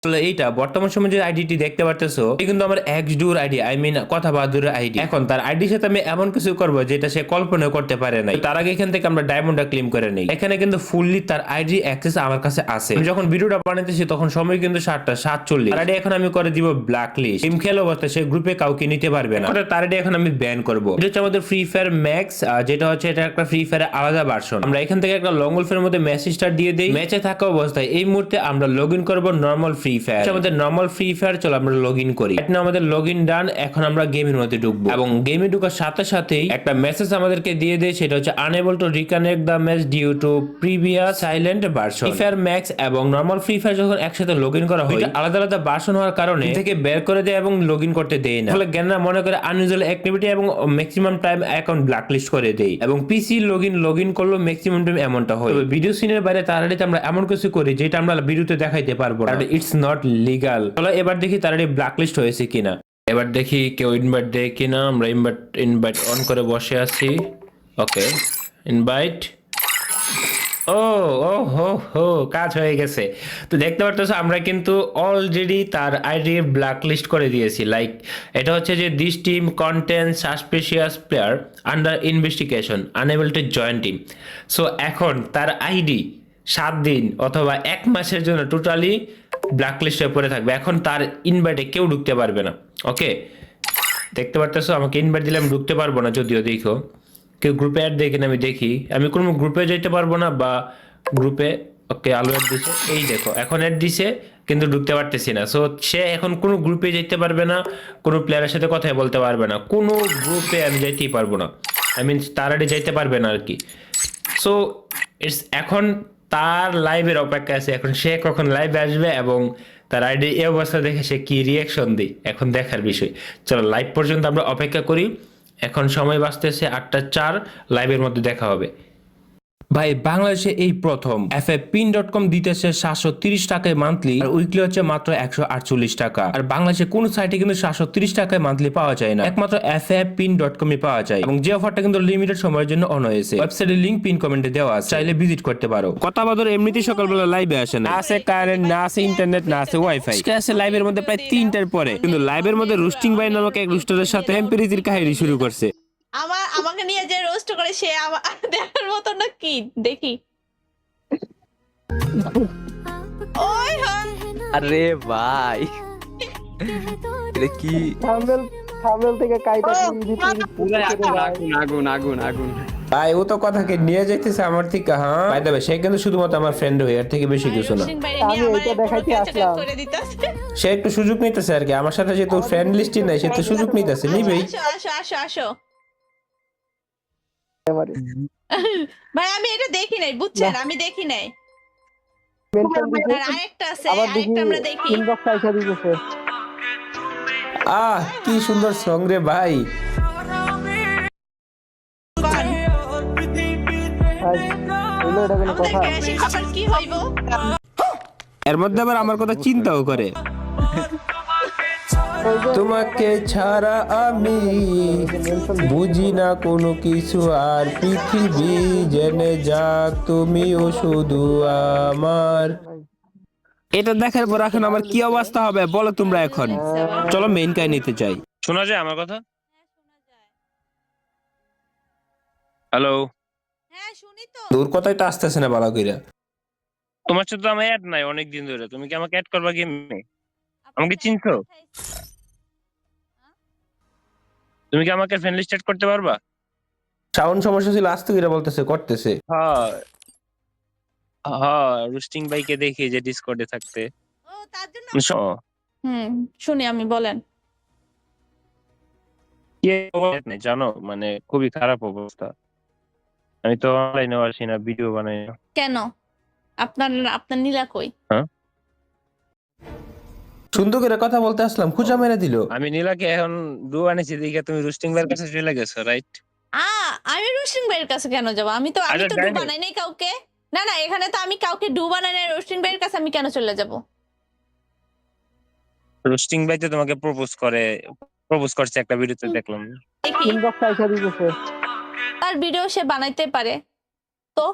আসলে এইটা বর্তমান সময়ে যে আইডিটি দেখতে পারতেছো এটা কিন্তু আমার এক্স ডুর আইডি, আই মিন কথা বাহাদুরের আইডি। এখন তার আইডির সাথে আমি এমন কিছু করবো যেটা সে কল্পনা করতে পারে নাই। তার আগে এখান থেকে আমরা ডায়মন্ডটা ক্লেম করে নেই। এখানে কিন্তু ফুললি তার আইডি অ্যাক্সেস আমার কাছে আছে। আমি যখন ভিডিওটা বানাইতেছি তখন সময় কিন্তু 7:47। তার আইডি এখন আমি করে দিব ব্ল্যাক লিস্ট। গেম খেলা অবস্থায় সে গ্রুপে কাউকে নিতে পারবে না। তার আইডি এখন আমি ব্যান করবো। এটা হচ্ছে আমাদের ফ্রি ফায়ার ম্যাক্স, যেটা হচ্ছে এটা একটা ফ্রি ফায়ার আলাদা ভার্সন। আমরা এখান থেকে একটা লং উলফের মধ্যে মেসেজটা দিয়ে দেই। ম্যাচে থাকা অবস্থায় এই মুহূর্তে আমরা লগ ইন করবো নর্মাল ফ্রি ফায়ার। আমাদের নর্মাল ফ্রি ফায়ার চলো আমরা লগ ইন করি। এখন আমাদের লগ ইন ডান। এখন আমরা গেমের মধ্যে ঢুকবো এবং গেমে ঢুকার সাথে সাথেই একটা মেসেজ আমাদেরকে দিয়ে দেয়, সেটা হচ্ছে unable to reconnect the match due to previous silent version. Free fire max এবং নর্মাল ফ্রি ফায়ার যখন একসাথে লগ ইন করা হয় আলাদা আলাদা ভার্সন হওয়ার কারণে থেকে বের করে দেয় এবং লগ ইন করতে দেয় না। ফলে জ্ঞানরা মনে করে আনইউজুয়াল অ্যাক্টিভিটি এবং ম্যাক্সিমাম টাইম অ্যাকাউন্ট ব্ল্যাকলিস্ট করে দেয় এবং পিসি লগ ইন করলো ম্যাক্সিমাম টাইম এমনটা হয়। তবে ভিডিও সিনের বাইরে তাড়াতাড়ি আমরা এমন কিছু করি যেটা আমরা ভিডিওতে দেখাইতে পারবো না, ইটস নট লিগাল। চলো এবার দেখি তাড়াতাড়ি ব্ল্যাকলিস্ট হয়েছে কিনা। এবার দেখি কেউ ইনভাইট দেয় কিনা। আমরা ইনভাইট অন করে বসে আছি। ওকে, ইনভাইট। ও ও হো হো, কাজ হয়ে গেছে। তো দেখতে পারতেছো আমরা কিন্তু অলরেডি তার আইডি ব্ল্যাক লিস্ট করে দিয়েছি। লাইক এটা হচ্ছে যে this team content suspicious player under investigation unable to join team. So এখন তার আইডি 7 দিন অথবা 1 মাসের জন্য টোটালি ব্ল্যাক লিস্টে পড়ে থাকবে। এখন তার ইনভাইটে কেউ ঢুকতে পারবে না। ওকে, দেখতে পারতেছো আমাকে ইনভাইট দিলে আমি ঢুকতে পারবো না। যদিও দেখো কেউ গ্রুপে অ্যাড দেখেন, আমি দেখি আমি কোনো গ্রুপে যেতে পারবো না বা গ্রুপে। ওকে, আলো অ্যাড দিছে, এই দেখো এখন অ্যাড দিছে কিন্তু ঢুকতে পারতেছি না। সো সে এখন কোনো গ্রুপে যেতে পারবে না, কোনো প্লেয়ারের সাথে কথাই বলতে পারবে না, কোনো গ্রুপে আমি যাইতেই পারবো না। আই মিন তাড়াতাড়ি যাইতে পারবে না আর কি। সো ইটস এখন তার লাইভের অপেক্ষা আছে। এখন সে কখন লাইভে আসবে এবং তার আইডি এই অবস্থা দেখে সে কি রিয়াকশন দিই এখন দেখার বিষয়। চলো লাইভ পর্যন্ত আমরা অপেক্ষা করি। এখন সময় বাঁচতেছে 8:04। লাইভের মধ্যে দেখা হবে। ভাই বাংলাদেশে এই প্রথম ffpin.com দিতেছে 730 টাকায় মান্থলি, আর উইকলি হচ্ছে মাত্র 148 টাকা। আর বাংলাদেশে কোন সাইটে কিন্তু 730 টাকায় মান্থলি পাওয়া যায় না, একমাত্র ffpin.com এ পাওয়া যায়। এবং যে অফারটা কিন্তু লিমিটেড সময়ের জন্য অন হয়েছে। ওয়েবসাইটের লিংক পিন কমেন্টে দেওয়া আছে, চাইলে ভিজিট করতে পারো। কথা বদর এমনিতেই সকালবেলা লাইভে আসে না, আছে কারেন্ট না, আছে ইন্টারনেট না, আছে ওয়াইফাই। আছে লাইভের মধ্যে প্রায় 3টার পরে, কিন্তু লাইভের মধ্যে রুস্টিং ভাই নামক এক রুস্টারের সাথে এমপিরিজির কাহিনী শুরু করছে। আমাকে নিয়ে যে রোস্ট করে সে দেখার মতো না কি দেখি। ওই হয় আরে ভাই এটা কি থাম্বনেল থেকে কাইটা পুরো আগুন আগুন আগুন আগুন ভাই ও তো কথাকে নিয়ে যাইতেছে আমার থেকে। হ্যাঁ ভাই দেবে, সে কিন্তু শুধুমাত্র আমার ফ্রেন্ড হয়ে, এর থেকে বেশি কিছু না। আমি এটা দেখাইতে আসলাম। সে একটু সুযোগ নিতেছে আর কি, আমার সাথে যেহেতু ফ্রেন্ড লিস্টই নাই সে তো সুযোগ নিতেছে, নিবেই। আসো আসো আসো ভাই, আমি এটা দেখি নাই, বুঝছেন, আমি দেখি নাই। মেনশন দিছে আরেকটা আছে, আবার দেখি আরেকটা আমরা দেখি। ইনবক্স আইসা দিতেছে। কি সুন্দর সং রে ভাই। হইলো এটা কোনো কথা? কি হইব? এর মধ্যে আবার আমার কথা চিন্তাও করে। তোমাকে ছাড়া আমি বুঝি না কোনো কিছু, আর পৃথিবী জেনে যাক তুমিও শুধু আমার। এটা দেখার পর এখন আমার কি অবস্থা হবে বলো তোমরা এখন। চলো মেইন কাহিনীতে যাই। শোনা যায় আমার কথা? হ্যালো, হ্যাঁ শুনি তো। দূর কথাই তো আসতেছে না ভালো কইরা। তোমার সাথে তো আমার অ্যাড নাই অনেক দিন ধরে, তুমি কি আমাকে অ্যাড করবা গেমে? আমাকে চিনছো? তুমি কি আমাকে ফ্রেন্ড লিস্ট অ্যাড করতে পারবা? সাউন্ড সমস্যা ছিল, আস্তে করে বলতেছে, করতেছে। হ্যাঁ হ্যাঁ, রুস্টিং ভাইকে দেখি যে ডিসকর্ডে থাকতে। ও তার জন্য শুনি আমি, বলেন। কি অবস্থা জানো, মানে খুবই খারাপ অবস্থা। আমি তো অনলাইনে আসি না, ভিডিও বানাই না। কেন? আপনার আপনার নীলা কই? হ্যাঁ, সুন্দর করে কথা বলতে আসলাম, খুঁজা মেরে দিল। আমি নীলাকে এখন ডু আনেছি দেখে তুমি রুস্টিং ভাইয়ের কাছে চলে গেছো, রাইট? আমি রোস্টিং ভাইয়ের কাছে কেন যাব? আমি তো ডু বানাই নাই কাউকে। না না, এখানে তো আমি কাউকে ডু বানাই নাই। রোস্টিং ভাইয়ের কাছে আমি কেন চলে যাব? রোস্টিং ভাই তো তোমাকে প্রপোজ করছে একটা ভিডিওতে দেখলাম। ইনবক্স আইসা দিতেছে। তার ভিডিও সে বানাইতে পারে তো।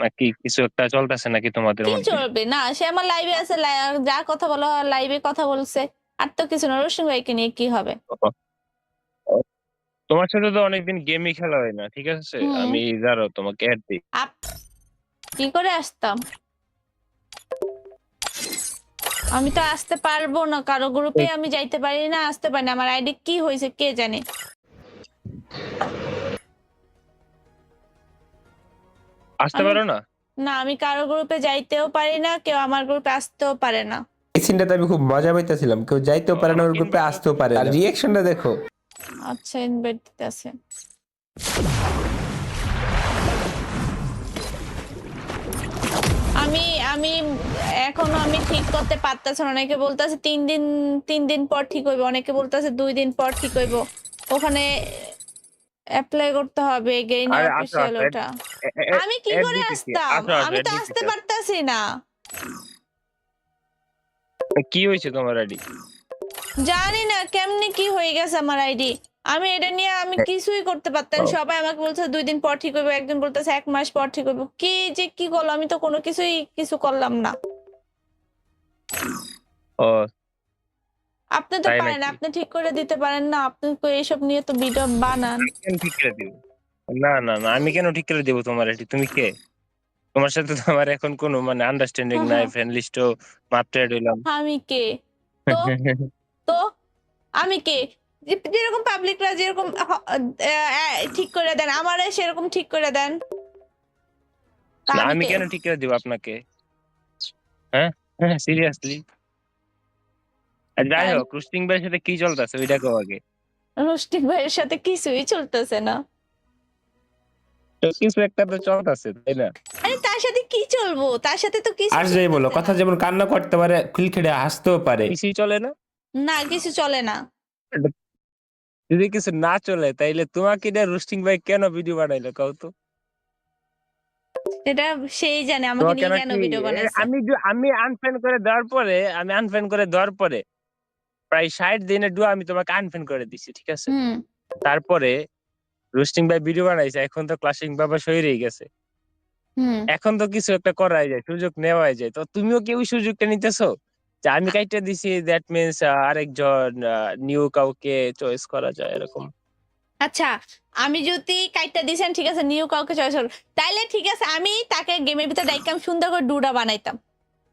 নাকি কিছু একটা চলতেছে নাকি তোমাদের কি মধ্যে? চলবে না, সে আমার লাইভে আছে, যা কথা বলা হয় লাইভে কথা বলছে, আর তো কিছু না। রোশন ভাইকে নিয়ে কি হবে? তোমার সাথে তো অনেকদিন গেমই খেলা হয় না, ঠিক আছে? হুম। আমি জানো তোমাকে অ্যাড দিই। আপ কি করে আসতাম? আমি তো আসতে পারবো না, কারো গ্রুপে আমি যাইতে পারি না, আসতে পারি না। আমার আইডি কি হয়েছে কে জানে। আসতে আমি পারো না? না, আমি কারো গ্রুপে যাইতেও পারি না, কেউ আমার গ্রুপে আসতেও পারে না। এই সিনটাতে আমি খুব মজা পাইতেছিলাম, কেউ যাইতেও পারে না ওর গ্রুপে, আসতেও পারে না। আর রিঅ্যাকশনটা দেখো। আচ্ছা, ইনভাইট দিতেছে। আমি আমি এখনো আমি ঠিক করতে পারতেছি না। অনেকে বলতেছে 3 দিন পর ঠিক হইব, অনেকে বলতেছে 2 দিন পর ঠিক হইব। ওখানে অ্যাপ্লাই করতে হবে, গেইন আরে আসো অফিসিয়াল আসো, ওটা। আমি কি অ্যাড করে দিতেছি, আসতাম? আসো আসো, আমি অ্যাড তো আসতে দিতেছি। পারতাছি না। কি হয়েছে তোমার আইডি? জানি না কেমনে কি হয়ে গেছে আমার আইডি। আমি এটা নিয়ে আমি কিছুই করতে পারতাম না। সবাই আমাকে বলছে 2 দিন পর ঠিক হইব, একজন বলতেছে 1 মাস পর ঠিক হইব। কি যে কি করলাম, আমি তো কোনো কিছু করলাম না। ও আপনি তো তাই পারেন, নাকি? আপনি ঠিক করে দিতে পারেন না? আপনি তো এইসব নিয়ে তো ভিডিও বানান। আমি কেন ঠিক করে দিব? না না না, আমি কেন ঠিক করে দিব তোমার আইডি? তুমি কে? তোমার সাথে তো আমার এখন কোনো মানে আন্ডারস্ট্যান্ডিং নাই, ফ্রেন্ড লিস্টও মাত্র অ্যাড হইলাম। আমি কে? তো তো আমি কে? যেরকম পাবলিকরা যেরকম ঠিক করে দেন, আমারে সেরকম ঠিক করে দেন। তা না, আমি আমি কে? কেন ঠিক করে দিব আপনাকে? হ্যাঁ হ্যাঁ, সিরিয়াসলি। যাই তাই হোক, রুস্টিং ভাইয়ের সাথে কি চলতেছে ওইটা কও আগে। রুস্টিক ভাইয়ের সাথে কিছুই চলতেছে না। তো কিছু একটা তো চলতেছে, তাই না? আরে তার সাথে কি চলবো? তার সাথে তো কিছু আর যাই বলো, চলতেছে কথা না। যেমন কান্না করতে পারে, খিলখিলে হাসতেও পারে, কিছুই চলে না। না, কিছু চলে না। যদি কিছু না চলে তাইলে তোমাকে নিয়ে রুস্টিং ভাই কেন ভিডিও বানাইলো কও তো? সেটা সেই জানে আমাকে তোমাকে নিয়ে কেন নাকি ভিডিও বানাইছে। আমি আনফ্রেন্ড করে দেওয়ার পরে, প্রায় 60 দিনের ডুয়া আমি তোমাকে আনফ্রেন্ড করে দিছি, ঠিক আছে? হুম, তারপরে রোস্টিং ভাই ভিডিও বানাইছে, এখন তো ক্লাসিং বাবা সইরেই গেছে। হুম। এখন তো কিছু একটা করাই যায়, সুযোগ নেওয়াই যায়। তো তুমিও কি ওই সুযোগটা নিতেছো যে আমি কাইটা দিছি, দ্যাট মিনস আরেকজন নিউ কাউকে চয়েস করা যায় এরকম? আচ্ছা, আমি যদি কাইটটা দিছেন ঠিক আছে, নিউ কাউকে চয়েস করব। তাইলে ঠিক আছে, আমি তাকে গেমের ভিতরে ডাইকা আমি সুন্দর করে ডুটা বানাইতাম।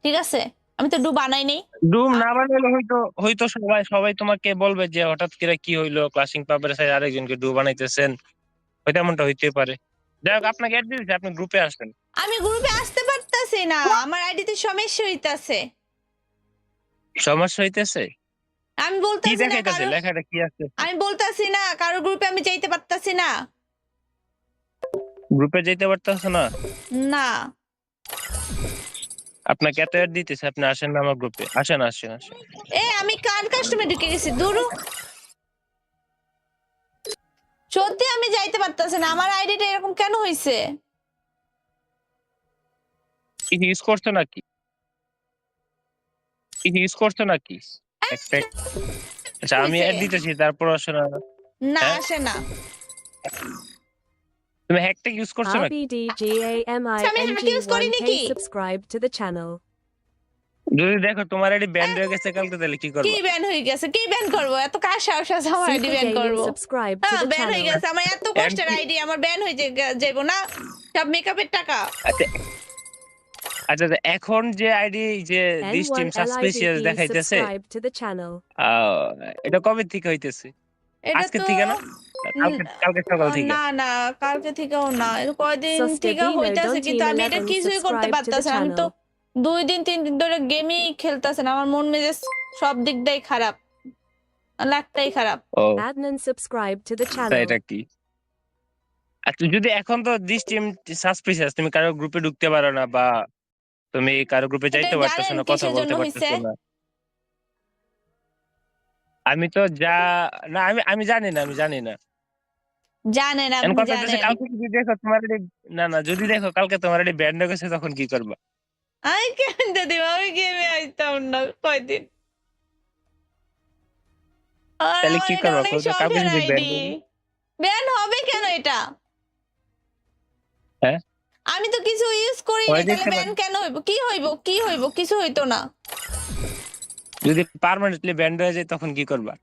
ঠিক আছে? আমি তো ডু বানাই নাই। ডুম আ না বানাইলে হয়তো হয়তো সবাই সবাই তোমাকে বলবে যে হঠাৎ করে কি হইলো, ক্লাসিং পাবের সাথে আরেকজনকে ডু বানাইতেছেন, হয়তো এমনটা হইতে পারে। যাই হোক, আপনাকে অ্যাড দিয়েছি, আপনি গ্রুপে আসেন। আমি গ্রুপে আসতে পারতাছি না। আমার আইডিতে সমস্যা হইতাছে। সমস্যা হইতেছে? আমি কি বলতাছি না দেখাইতেছে, কারো, লেখাটা কি আছে? আমি বলতাছি না কারো গ্রুপে আমি যাইতে পারতাছি না। গ্রুপে যেতে পারতেছো না? না। আপনাকে এত অ্যাড দিতেছে, আপনি আসেন না আমার গ্রুপে, আসেন আসেন আসেন। আমি কার কাস্টমে ঢুকে গেছি দূরু। সত্যি আমি যাইতে পারতাছি না। আমার আইডিটা এরকম কেন হইছে? কি ইউজ করছো নাকি? কি ইউজ করছো নাকি? একটা আচ্ছা, আমি হইছে। অ্যাড দিতেছি, তারপর আসে না? না, হ্যাঁ, আসে না। তুমি হ্যাকট্যাগ ইউজ করছো নাকি? আচ্ছা, আমি হ্যাক ইউজ করি RBDGAMING1K নাকি? subscribe to the channel. যদি দেখো তোমার আইডি ব্যান হয়ে গেছে কালকে, তাহলে কি কি করবা? ব্যান হয়ে গেছে? কি ব্যান করব? এত কার সাহস আছে আমার আইডি Super ব্যান Gaming করব? subscribe to হ্যাঁ, the ব্যান হয়ে channel. গেছে। আমার এত কষ্টের আইডি আমার ব্যান হয়ে যাইবো না? সব মেকআপের টাকা। আচ্ছা আচ্ছা আচ্ছা, এখন যে আইডি যে দিস টিম সাসপিশিয়াস N1LIVE দেখাইতেছে, subscribe to the channel. আহ, এটা কবে থেকে হইতেছে? এটা আজকে তো থেকে না? কালকে কালকে সকাল থেকে? না, না, কালকে থেকেও না। এটা কয়দিন থেকে Sustabino হইতাছে, Don কিন্তু Team আমি এটা 11 কিছুই করতে subscribe to the পারতাছি না। আমি তো channel. 2 দিন 3 দিন ধরে গেমই খেলতাছি না। আমার মন মেজাজ সব দিক দিয়েই খারাপ। লাকটাই খারাপ। ও Adnan subscribe to the তা channel. এটা কি? আচ্ছা, যদি এখন তো দিস টিম সাসপিশিয়াস, তুমি কারো গ্রুপে ঢুকতে পারো না, বা তুমি কারো গ্রুপে এটা যাইতে পারতেছো জানেন না, কথা কিসের জন্য বলতে হইছে? পারতেছো না। আমি তো যা, না আমি আমি জানি না, আমি জানি না। জানেন, এখন আপনি কথা হচ্ছে, জানেন। কালকে যদি দেখো তোমার না না, যদি দেখো কালকে তোমার ব্যান্ড হয়ে গেছে, তখন কি করবা? আমি কেমনে দিব? আমি গেমে আইতাম না কয়দিন। আর তাহলে আমার কি এটা করবা? অনেক কালকে শখের যদি আইডি। ব্যান্ড, ব্যান হবে কেন এটা? হ্যাঁ, আমি তো কিছু ইউজ করি না, ওই তাহলে দেখতে ব্যান কেন হইব? কি হইব? কিছু হইতো না। যদি পার্মানেন্টলি ব্যান্ড হয়ে যায় তখন কি করবা?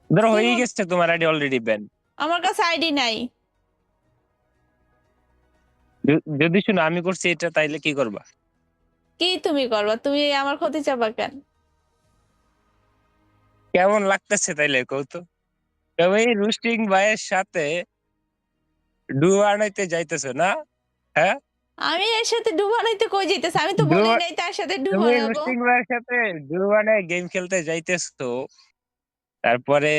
ধরো হয়ে গেছে তোমার আইডি অলরেডি ব্যান, আমার কাছে আইডি নাই। যদি শুনো আমি করছি এটা, তাইলে কি করবা? কি তুমি করবা? তুমি আমার ক্ষতি চাবা কেন? কেমন লাগতেছে তাইলে কও তো? তবে এই রুস্টিং ভাইয়ের সাথে ডুও আনাইতে যাইতেছো না? হ্যাঁ, আমি এর সাথে ডুবানাইতে কই যাইতেছি? আমি তো বলি ডুও, নাই তার সাথে তুমি ডুবানাবো। রুস্টিং ভাইয়ের সাথে ডুও আনায় গেম খেলতে যাইতেছো, তারপরে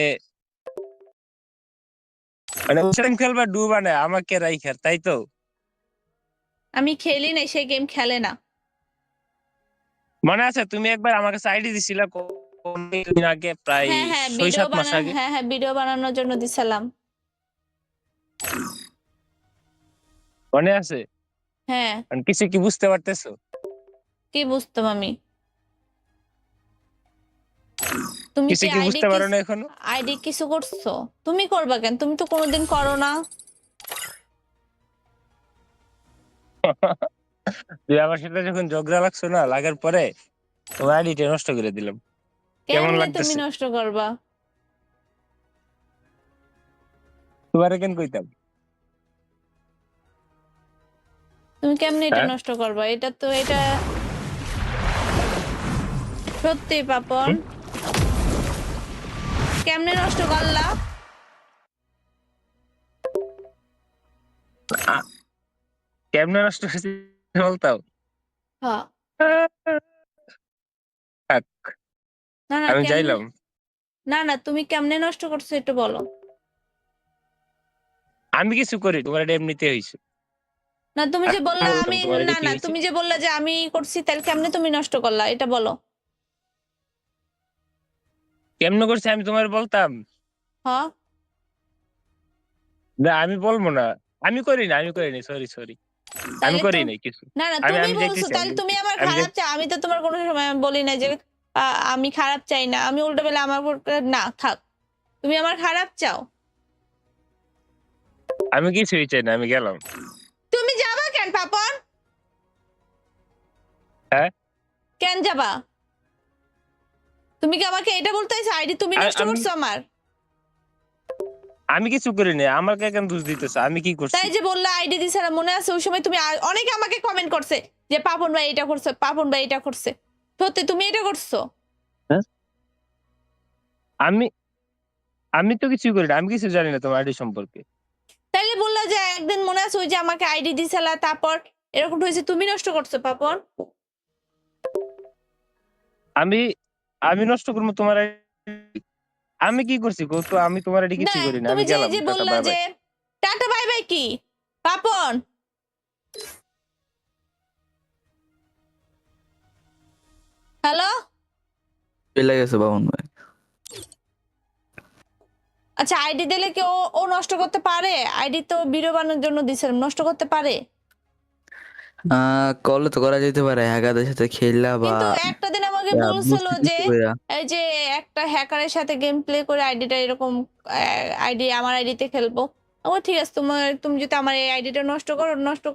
মানে রুস্টিং খেলবা ডুও বানায় আমাকে রাইখার, তাই তো? আমি খেলি নাই, সেই গেম খেলে না। মনে আছে তুমি একবার আমার কাছে আইডি দিছিলা কোনদিন আগে, প্রায় হ্যাঁ 6-7 মাস আগে? হ্যাঁ ভিডিও বানানোর জন্য দিছিলাম। মনে আছে? হ্যাঁ, মানে কিছু কি বুঝতে পারতেছো? কি বুঝতাম আমি? তুমি কিছু কি কি বুঝতে পারো না এখনো? আইডি কিছু করছো? তুমি করবা কেন? তুমি তো কোনোদিন করো না। তুই আমার সাথে যখন ঝগড়া লাগছো না, লাগার পরে তোমার আইডিটা নষ্ট করে দিলাম। কেমন কেমনে তুমি লাগতেছে? নষ্ট করবা? তোমার কেন কইতাম? তুমি কেমনে এটা হ্যাঁ? নষ্ট করবা? এটা সত্যি পাপন। হুম? কেমনে নষ্ট করলা? আ- কেমনে নষ্ট হয়েছে বলতাম? হ্যাঁ। থাক, না আমি কেমনে? যাইলাম। না তুমি কেমনে নষ্ট করছো একটু বলো। আমি কিছু করি, তোমার এটা এমনিতে হয়েছে। না তুমি যে বললা আমি, তোমার এটা কি না হয়েছে? তুমি যে বললা যে আমি করছি, তাহলে কেমনে তুমি নষ্ট করলা এটা বলো। কেমনে করছে আমি তোমার বলতাম? হ্যাঁ, না আমি বলবো না। আমি করিনি, সরি সরি। আমি তাহলে করি তো নাই কিছু। না আমি তুমি আমি বলছো, দেখতেছি, তাহলে তুমি আমার আমি খারাপ চাও। আমি তো তোমার কোনো সময় বলি না যে আমি খারাপ চাই না। আমি উল্টো বেলা আমার না থাক, তুমি আমার খারাপ চাও। আমি কিছুই চাই না, আমি গেলাম। তুমি যাবা কেন পাপন? হ্যাঁ, কেন যাবা? তুমি কি আমাকে এটা বলতে চাইছো আইডি তুমি নষ্ট আমি করছো আমার? আমি কিছু করিনি, আমাকে কেন দোষ দিতেছ? আমি কি করছি? তাই যে বললা আইডি দিছে না, মনে আছে ওই সময় তুমি অনেকে আমাকে কমেন্ট করছে যে পাপন ভাই এটা করছে, পাপন ভাই এটা করছে। সত্যি তুমি এটা করছো? হ্যাঁ? আমি আমি তো কিছু করি না, আমি কিছু জানি না তোমার আইডি সম্পর্কে। তাইলে বললা যে একদিন মনে আছে ওই যে আমাকে আইডি দিছিলা, তারপর এরকম হয়েছে, তুমি নষ্ট করছো পাপন। আমি আমি নষ্ট করবো তোমার আইডি? আমি কি করছি গো? তো আমি তোমার আইডি না কিছু করি না, তুমি আমি যে গেলাম, যে টাটা বললা বাই যে বাই। টাটা বাই বাই কি পাপন? হ্যালো, চলে গেছে বাবন ভাই। আচ্ছা আইডি দিলে কি ও নষ্ট করতে পারে? আইডি তো ভিডিও বানানোর জন্য দিছিলাম, নষ্ট করতে পারে? করলে তো করা যেতে পারে, হ্যাকারদের সাথে খেললা বা কিন্তু একটা দিন আমাকে বলছিল বুঝতে যে কিছু কইরা। এই যে একটা হ্যাকারের সাথে গেম প্লে করে আইডিটা এরকম আইডি আমার আইডিতে খেলবো। ও ঠিক আছে, তুমি যদি আমার এই আইডিটা নষ্ট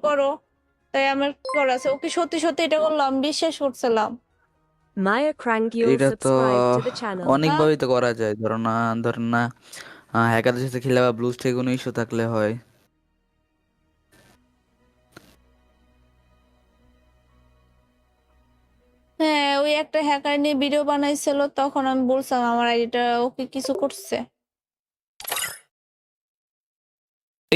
করো, তাই আমার কি করার আছে? ওকে সত্যি সত্যি এটা করলো, আমি বিশ্বাস করছিলাম। Maya Krangul এটা তো subscribe to the channel. অনেকভাবেই তো করা যায়, ধরো না হ্যাকারদের সাথে খেলে বা ব্লুজ থেকে কোনো ইস্যু থাকলে হয়। হ্যাঁ, ওই একটা হ্যাকার নিয়ে ভিডিও বানাইছিল, তখন আমি বলছিলাম আমার আইডিটা ওকে কিছু করছে।